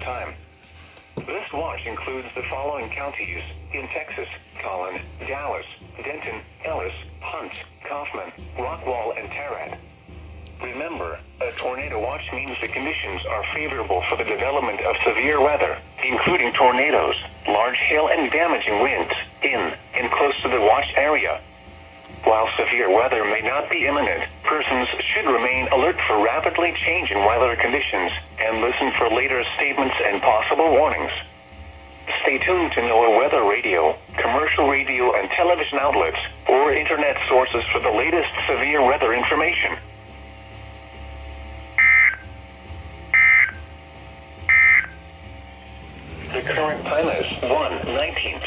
time. This watch includes the following counties in Texas: Collin, Dallas, Denton, Ellis, Hunt, Kaufman, Rockwall, and Tarrant. Remember, a tornado watch means the conditions are favorable for the development of severe weather, including tornadoes, large hail, and damaging winds in and close to the watch area. While severe weather may not be imminent, persons should remain alert for rapidly changing weather conditions and listen for later statements and possible warnings. Stay tuned to NOAA weather radio, commercial radio and television outlets, or internet sources for the latest severe weather information. The current time is 1:19.